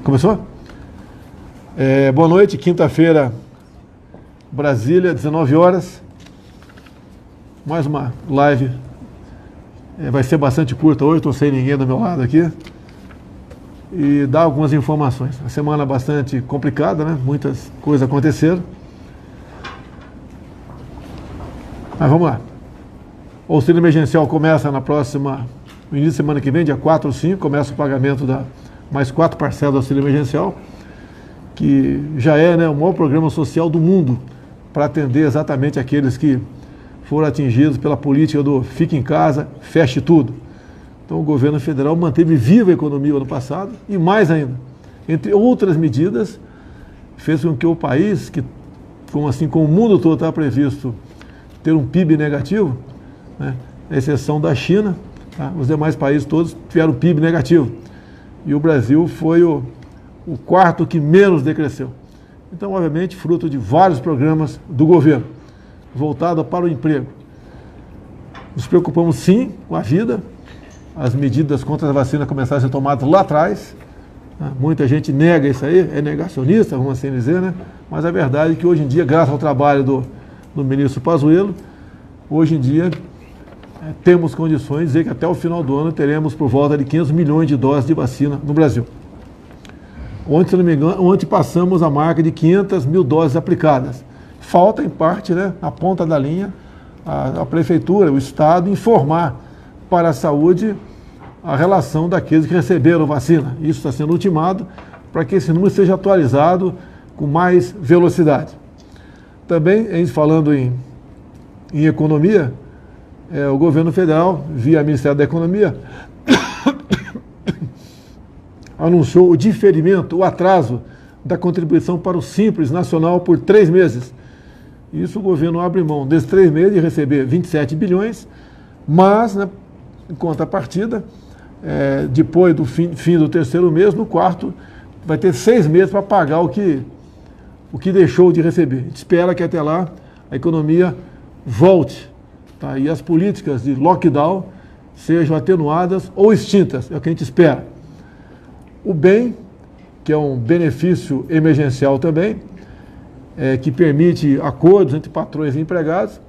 Começou? Boa noite, quinta-feira, Brasília, 19 horas. Mais uma live. Vai ser bastante curta hoje, estou sem ninguém do meu lado aqui. E dar algumas informações. A semana bastante complicada, né? Muitas coisas aconteceram. Mas vamos lá. O auxílio emergencial começa no início de semana que vem, dia 4 ou 5, começa o pagamento da mais 4 parcelas do auxílio emergencial, que já é, né, o maior programa social do mundo para atender exatamente aqueles que foram atingidos pela política do fique em casa, feche tudo. Então o governo federal manteve viva a economia ano passado e mais ainda, entre outras medidas, fez com que o país, que como o mundo todo está previsto ter um PIB negativo, né, à exceção da China, tá, os demais países todos tiveram PIB negativo. E o Brasil foi o quarto que menos decresceu. Então, obviamente, fruto de vários programas do governo, voltado para o emprego. Nos preocupamos sim com a vida. As medidas contra a vacina começaram a ser tomadas lá atrás. Muita gente nega isso aí, é negacionista, vamos assim dizer, né? Mas a verdade é que hoje em dia, graças ao trabalho do ministro Pazuello, hoje em dia temos condições de dizer que até o final do ano teremos por volta de 500 milhões de doses de vacina no Brasil. Ontem, se não me engano, ontem passamos a marca de 500 mil doses aplicadas. Falta, em parte, né, na ponta da linha, a prefeitura, o Estado, informar para a saúde a relação daqueles que receberam vacina. Isso está sendo ultimado para que esse número seja atualizado com mais velocidade. Também, a gente falando em economia, o governo federal, via Ministério da Economia, anunciou o diferimento, o atraso da contribuição para o Simples Nacional por 3 meses. Isso o governo abre mão desses 3 meses de receber 27 bilhões, mas, né, em contrapartida, depois do fim do 3º mês, no 4º, vai ter 6 meses para pagar o que deixou de receber. A gente espera que até lá a economia volte, tá? E as políticas de lockdown sejam atenuadas ou extintas, é o que a gente espera. O BEM, que é um benefício emergencial também, que permite acordos entre patrões e empregados,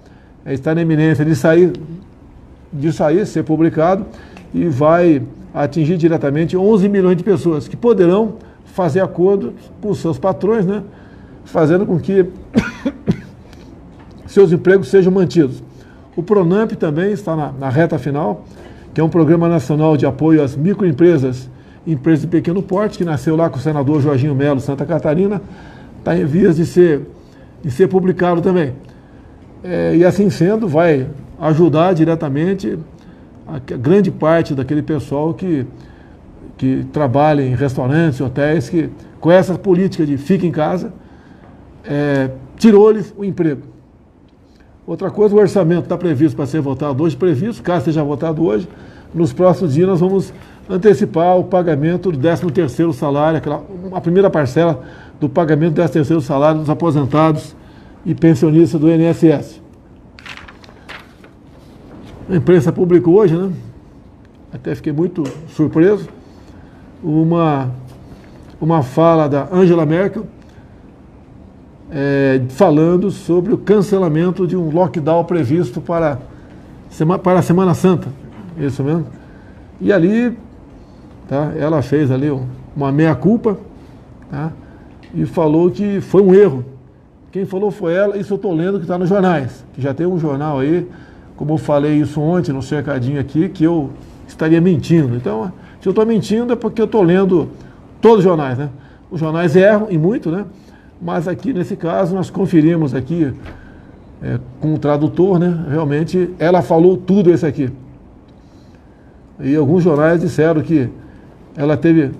está na iminência de sair, ser publicado, e vai atingir diretamente 11 milhões de pessoas que poderão fazer acordo com seus patrões, né, fazendo com que seus empregos sejam mantidos. O Pronamp também está na reta final, que é um programa nacional de apoio às microempresas, empresas de pequeno porte, que nasceu lá com o senador Jorginho Melo, Santa Catarina, está em vias de ser publicado também. E assim sendo, vai ajudar diretamente a grande parte daquele pessoal que trabalha em restaurantes, hotéis, que com essa política de fica em casa, tirou-lhes o emprego. Outra coisa, o orçamento está previsto para ser votado hoje, caso seja votado hoje, nos próximos dias nós vamos antecipar o pagamento do 13º salário, a primeira parcela do pagamento do 13º salário dos aposentados e pensionistas do INSS. A imprensa publicou hoje, né? Até fiquei muito surpreso, uma fala da Angela Merkel falando sobre o cancelamento de um lockdown previsto para a Semana Santa, isso mesmo. E ali, tá, ela fez ali uma meia-culpa, tá, e falou que foi um erro. Quem falou foi ela, isso eu estou lendo que está nos jornais, que já tem um jornal aí, como eu falei isso ontem no cercadinho aqui, que eu estaria mentindo. Então, se eu estou mentindo é porque eu estou lendo todos os jornais, né? Os jornais erram, e muito, né? Mas aqui, nesse caso, nós conferimos aqui com o tradutor, né? Realmente, ela falou tudo isso aqui. E alguns jornais disseram que ela teve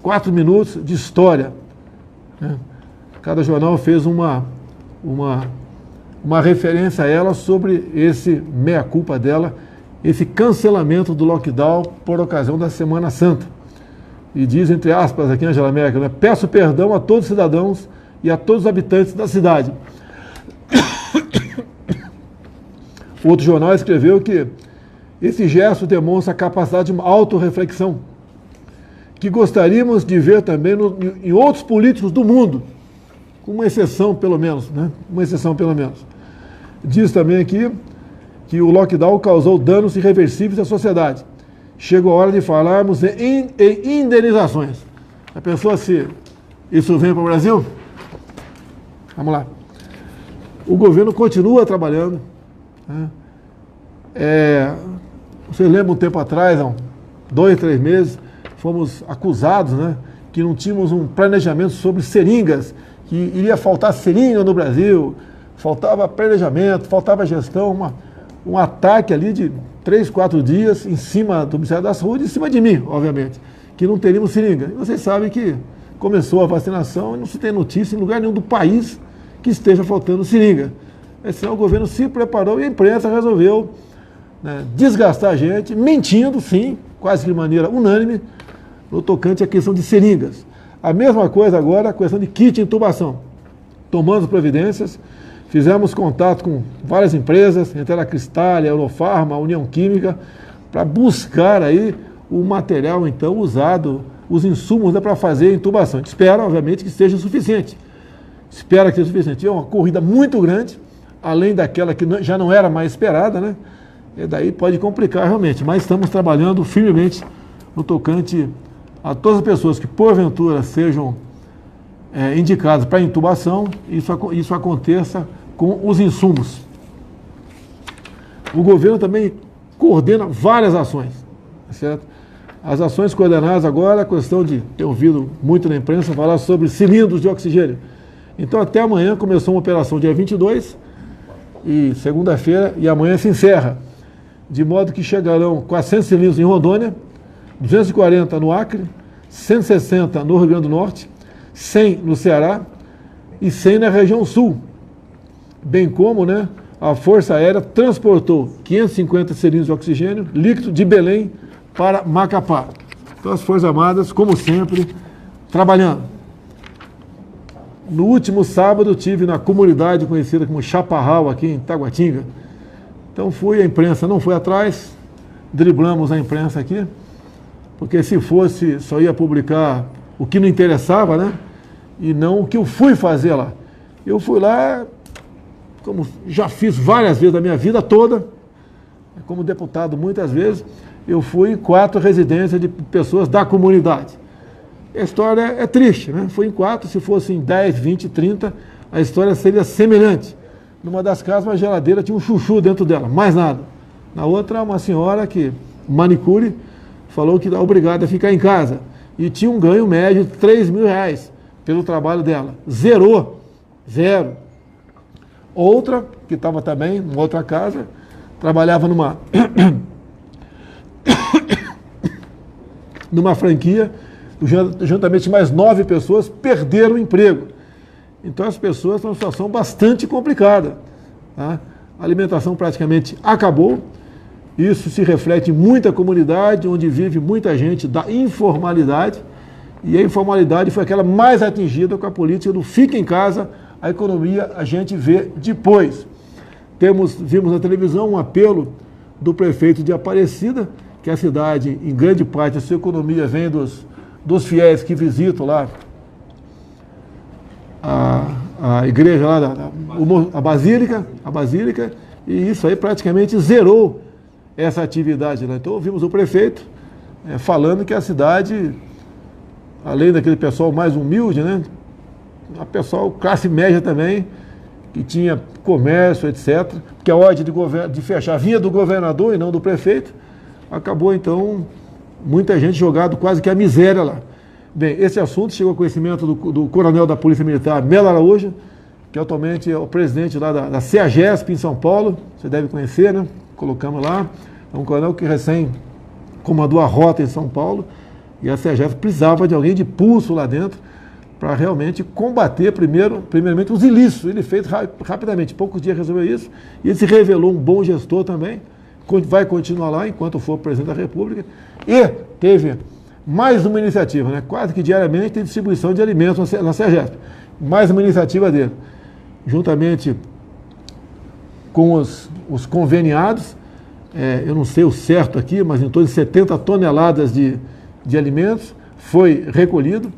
4 minutos de história, né? Cada jornal fez uma referência a ela sobre esse meia-culpa dela, esse cancelamento do lockdown por ocasião da Semana Santa. E diz, entre aspas, aqui Angela Merkel, né, peço perdão a todos os cidadãos e a todos os habitantes da cidade. Outro jornal escreveu que esse gesto demonstra a capacidade de uma autorreflexão, que gostaríamos de ver também em outros políticos do mundo, com uma exceção pelo menos, né? Uma exceção pelo menos. Diz também aqui que o lockdown causou danos irreversíveis à sociedade. Chegou a hora de falarmos em indenizações. A pessoa, se isso vem para o Brasil? Vamos lá. O governo continua trabalhando, né? Você lembra um tempo atrás, há 2, 3 meses, fomos acusados, né, que não tínhamos um planejamento sobre seringas, que iria faltar seringa no Brasil, faltava planejamento, faltava gestão, um ataque ali de 3, 4 dias em cima do Ministério da Saúde, em cima de mim, obviamente, que não teríamos seringa. E vocês sabem que começou a vacinação e não se tem notícia em lugar nenhum do país que esteja faltando seringa. Esse o governo se preparou e a imprensa resolveu, né, desgastar a gente, mentindo, sim, quase que de maneira unânime, no tocante à questão de seringas. A mesma coisa agora, a questão de kit de intubação. Tomamos providências, fizemos contato com várias empresas, entre a Cristália, a Eurofarma, a União Química, para buscar aí o material, então, usado, os insumos, né, para fazer a intubação. A gente espera, obviamente, que seja suficiente. Espera que seja suficiente. É uma corrida muito grande, além daquela que já não era mais esperada, né? E daí pode complicar realmente, mas estamos trabalhando firmemente no tocante a todas as pessoas que porventura sejam indicadas para intubação, isso aconteça com os insumos. O governo também coordena várias ações, certo? As ações coordenadas agora, a questão de ter ouvido muito na imprensa falar sobre cilindros de oxigênio. Então até amanhã começou uma operação dia 22, e segunda-feira, e amanhã se encerra. De modo que chegarão 400 cilindros em Rondônia, 240 no Acre, 160 no Rio Grande do Norte, 100 no Ceará e 100 na região sul. Bem como, né, a Força Aérea transportou 550 cilindros de oxigênio líquido de Belém para Macapá. Então as Forças Armadas, como sempre, trabalhando. No último sábado, estive na comunidade conhecida como Chaparral, aqui em Taguatinga. Então a imprensa não foi atrás, driblamos a imprensa aqui, porque se fosse, só ia publicar o que não interessava, né? E não o que eu fui fazer lá. Eu fui lá, como já fiz várias vezes da minha vida toda, como deputado muitas vezes, eu fui em 4 residências de pessoas da comunidade. A história é triste, né? Fui em 4, se fosse em 10, 20, 30, a história seria semelhante. Numa das casas, uma geladeira tinha um chuchu dentro dela, mais nada. Na outra, uma senhora que, manicure, falou que era obrigada a ficar em casa. E tinha um ganho médio de R$3.000 pelo trabalho dela. Zerou. 0. Outra, que estava também em outra casa, trabalhava numa franquia, juntamente mais 9 pessoas perderam o emprego. Então as pessoas estão numa situação bastante complicada, tá? A alimentação praticamente acabou. Isso se reflete em muita comunidade, onde vive muita gente da informalidade, e a informalidade foi aquela mais atingida com a política do fica em casa, a economia a gente vê depois. Vimos na televisão um apelo do prefeito de Aparecida, que a cidade, em grande parte, a sua economia vem dos fiéis que visitam lá a igreja lá, a Basílica, e isso aí praticamente zerou essa atividade lá. Então ouvimos o prefeito falando que a cidade, além daquele pessoal mais humilde, né, a pessoal classe média também, que tinha comércio, etc., que a ordem de fechar vinha do governador e não do prefeito, acabou então muita gente jogado quase que a miséria lá. Bem, esse assunto chegou ao conhecimento do coronel da Polícia Militar, Melo Araújo, que atualmente é o presidente lá da CEAGESP em São Paulo, você deve conhecer, né? Colocamos lá. É um coronel que recém comandou a rota em São Paulo, e a CEAGESP precisava de alguém de pulso lá dentro para realmente combater primeiramente os ilícitos. Ele fez rapidamente, poucos dias resolveu isso, e ele se revelou um bom gestor também, vai continuar lá enquanto for presidente da República, e teve mais uma iniciativa, né? Quase que diariamente tem distribuição de alimentos na CEAGESP. Mais uma iniciativa dele, juntamente com os conveniados, eu não sei o certo aqui, mas em torno de 70 toneladas de alimentos, foi recolhido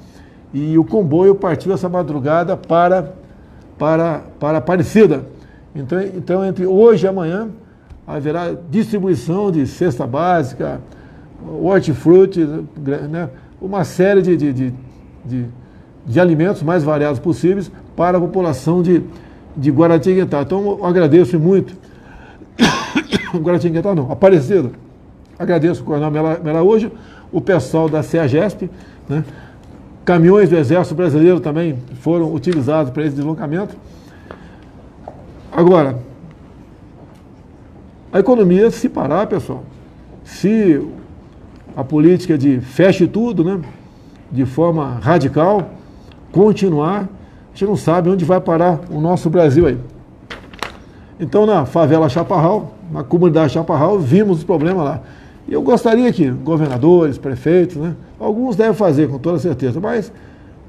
e o comboio partiu essa madrugada para Aparecida. Então, entre hoje e amanhã, haverá distribuição de cesta básica, hortifruti, né, uma série de alimentos mais variados possíveis para a população de Guaratinguetá. Então, eu agradeço muito, Guaratinguetá não, Aparecida, agradeço o Coronel Melaújo, o pessoal da CEAGESP, né, caminhões do Exército Brasileiro também foram utilizados para esse deslocamento. Agora, a economia, se parar, pessoal, se a política de feche tudo, né, de forma radical, continuar, a gente não sabe onde vai parar o nosso Brasil aí. Então, na favela Chaparral, na comunidade Chaparral, vimos os problemas lá. E eu gostaria que governadores, prefeitos, né, alguns devem fazer, com toda certeza, mas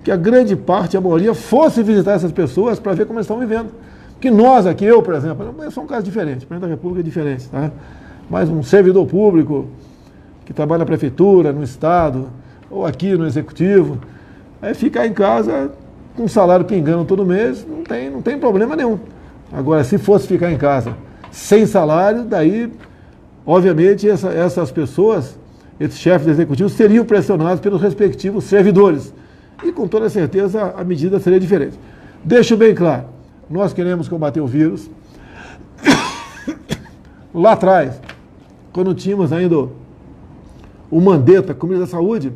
que a grande parte, a maioria, fosse visitar essas pessoas para ver como eles estão vivendo. Que nós aqui, eu, por exemplo, eu sou um caso diferente, o presidente da República é diferente, tá? Mas um servidor público que trabalha na prefeitura, no Estado, ou aqui no Executivo, aí ficar em casa com um salário pingando todo mês, não tem problema nenhum. Agora, se fosse ficar em casa sem salário, daí, obviamente, essas pessoas, esses chefes executivos, seriam pressionados pelos respectivos servidores. E, com toda certeza, a medida seria diferente. Deixo bem claro, nós queremos combater o vírus. Lá atrás, quando tínhamos ainda o Mandetta, como ministro da Saúde,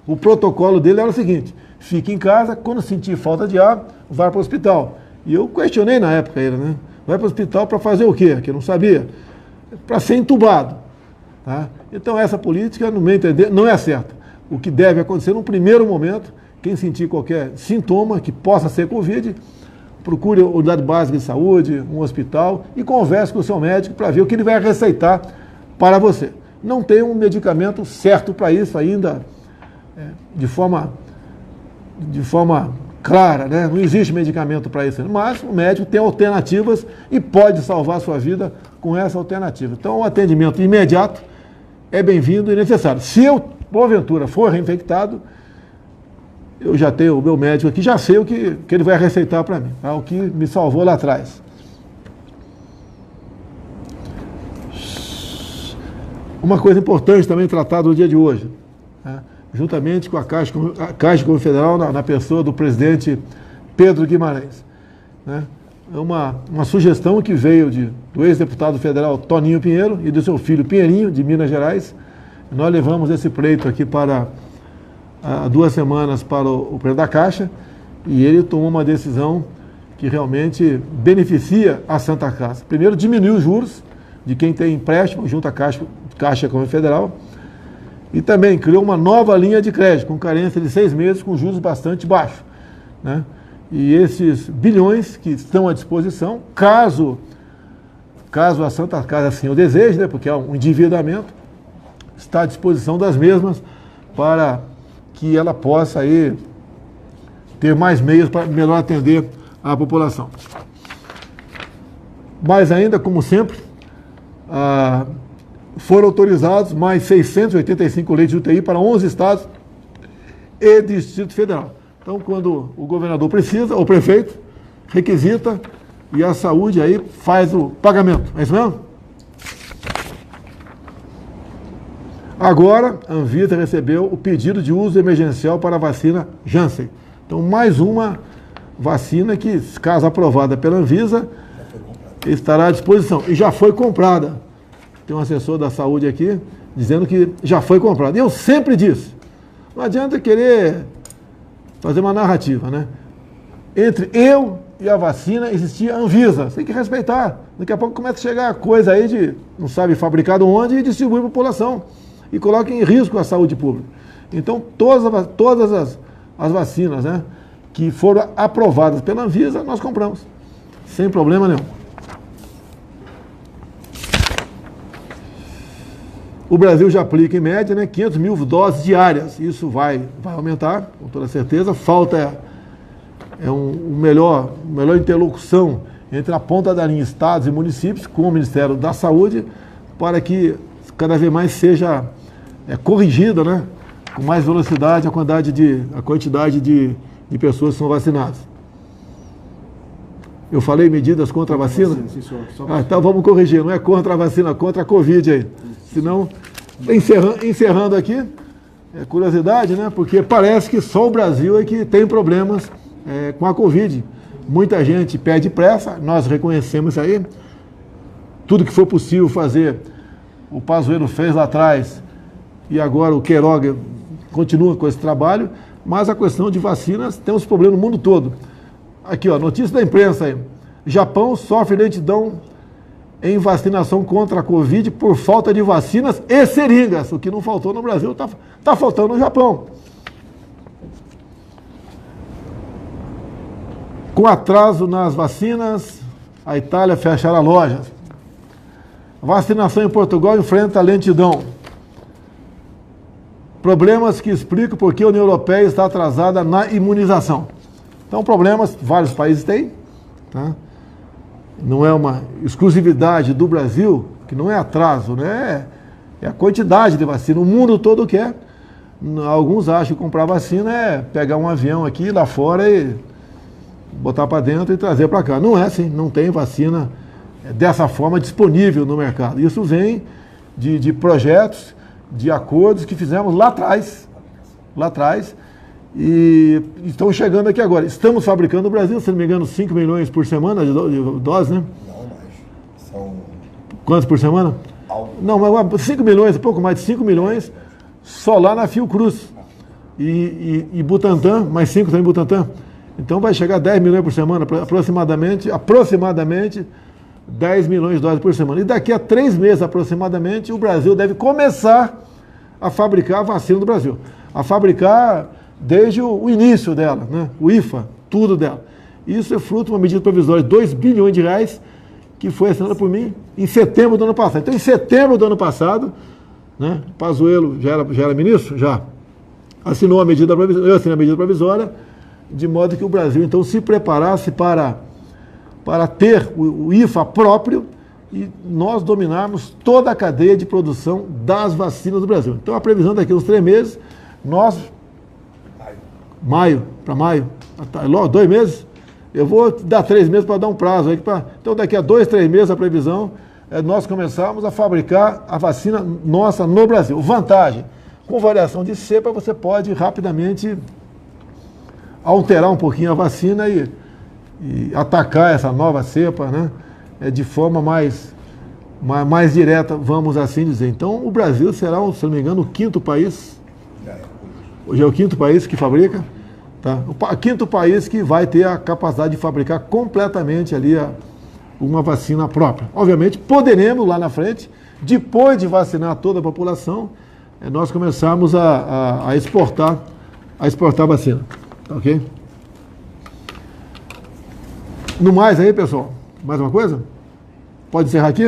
o protocolo dele era o seguinte: fique em casa, quando sentir falta de ar, vá para o hospital. E eu questionei na época ele, né? Vai para o hospital para fazer o quê? Que eu não sabia. Para ser entubado. Tá? Então essa política, no meu entender, não é certa. O que deve acontecer no primeiro momento, quem sentir qualquer sintoma que possa ser Covid, procure a unidade básica de saúde, um hospital e converse com o seu médico para ver o que ele vai receitar para você. Não tem um medicamento certo para isso ainda, de forma clara, né? Não existe medicamento para isso, mas o médico tem alternativas e pode salvar a sua vida com essa alternativa. Então, o atendimento imediato é bem-vindo e necessário. Se eu, porventura, for reinfectado, eu já tenho o meu médico aqui, já sei o que ele vai receitar para mim, tá? O que me salvou lá atrás. Uma coisa importante também tratada no dia de hoje, né? Juntamente com a Caixa Econômica Federal, na pessoa do presidente Pedro Guimarães, né? É uma sugestão que veio do ex-deputado federal Toninho Pinheiro e do seu filho Pinheirinho, de Minas Gerais. Nós levamos esse pleito aqui há 2 semanas para o presidente da Caixa, e ele tomou uma decisão que realmente beneficia a Santa Casa. Primeiro, diminuiu os juros de quem tem empréstimo junto à Caixa Econômica Federal, e também criou uma nova linha de crédito, com carência de 6 meses, com juros bastante baixos, né? E esses bilhões que estão à disposição, caso a Santa Casa assim o deseje, né, porque é um endividamento, está à disposição das mesmas para que ela possa aí ter mais meios para melhor atender a população. Mas ainda, como sempre, foram autorizados mais 685 leitos de UTI para 11 estados e Distrito Federal. Então, quando o governador precisa, o prefeito requisita e a saúde aí faz o pagamento. É isso mesmo? Agora, a Anvisa recebeu o pedido de uso emergencial para a vacina Janssen. Então, mais uma vacina que, caso aprovada pela Anvisa, estará à disposição. E já foi comprada. Tem um assessor da saúde aqui dizendo que já foi comprada. E eu sempre disse, não adianta querer fazer uma narrativa, né? Entre eu e a vacina existia a Anvisa. Você tem que respeitar. Daqui a pouco começa a chegar coisa aí de não sabe fabricado onde e distribui para a população. E coloca em risco a saúde pública. Então, todas as vacinas, né, que foram aprovadas pela Anvisa, nós compramos. Sem problema nenhum. O Brasil já aplica, em média, né, 500 mil doses diárias. Isso vai aumentar, com toda certeza. Falta melhor interlocução entre a ponta da linha, estados e municípios, com o Ministério da Saúde, para que cada vez mais seja corrigida, né, com mais velocidade a quantidade de pessoas que são vacinadas. Eu falei medidas contra a vacina? Sim, senhor. Então vamos corrigir, não é contra a vacina, contra a Covid aí. Senão, encerrando aqui, curiosidade, né? Porque parece que só o Brasil é que tem problemas com a Covid. Muita gente pede pressa, nós reconhecemos isso aí. Tudo que for possível fazer, o Pazuello fez lá atrás e agora o Queiroga continua com esse trabalho, mas a questão de vacinas tem uns problemas no mundo todo. Aqui, ó, notícia da imprensa aí. Japão sofre lentidão em vacinação contra a Covid por falta de vacinas e seringas. O que não faltou no Brasil tá faltando no Japão. Com atraso nas vacinas, a Itália fechará lojas. Vacinação em Portugal enfrenta lentidão. Problemas que explicam por que a União Europeia está atrasada na imunização. Então, problemas vários países têm, tá? Não é uma exclusividade do Brasil, que não é atraso, né? É a quantidade de vacina. O mundo todo quer. Alguns acham que comprar vacina é pegar um avião aqui lá fora e botar para dentro e trazer para cá. Não é assim, não tem vacina dessa forma disponível no mercado. Isso vem de projetos, de acordos que fizemos lá atrás, e estão chegando aqui agora. Estamos fabricando no Brasil, se não me engano, 5 milhões por semana de doses, né? Não, mais. São... Quantos por semana? Não, mas 5 milhões, pouco mais de 5 milhões, só lá na Fiocruz. E Butantan, mais 5 também Butantan. Então vai chegar a 10 milhões por semana, aproximadamente 10 milhões de doses por semana. E daqui a 3 meses, aproximadamente, o Brasil deve começar a fabricar a vacina do Brasil. A fabricar desde o início dela, né? O IFA, tudo dela. Isso é fruto de uma medida provisória de 2 bilhões de reais, que foi assinada por mim em setembro do ano passado. Então, em setembro do ano passado, né, Pazuello já era ministro? Já. Assinou a medida provisória, eu assinei a medida provisória, de modo que o Brasil, então, se preparasse para ter o IFA próprio e nós dominarmos toda a cadeia de produção das vacinas do Brasil. Então, a previsão daqui a uns 3 meses, nós... Maio, 2 meses? Eu vou dar 3 meses para dar um prazo aí. Então, daqui a 2, 3 meses, a previsão é nós começarmos a fabricar a vacina nossa no Brasil. Vantagem, com variação de cepa, você pode rapidamente alterar um pouquinho a vacina e atacar essa nova cepa, né? De forma mais direta, vamos assim dizer. Então, o Brasil será, se não me engano, o 5º país. Hoje é o 5º país que fabrica. Tá? O 5º país que vai ter a capacidade de fabricar completamente ali uma vacina própria. Obviamente, poderemos lá na frente, depois de vacinar toda a população, nós começarmos a exportar vacina. Ok? No mais aí, pessoal, mais uma coisa? Pode encerrar aqui?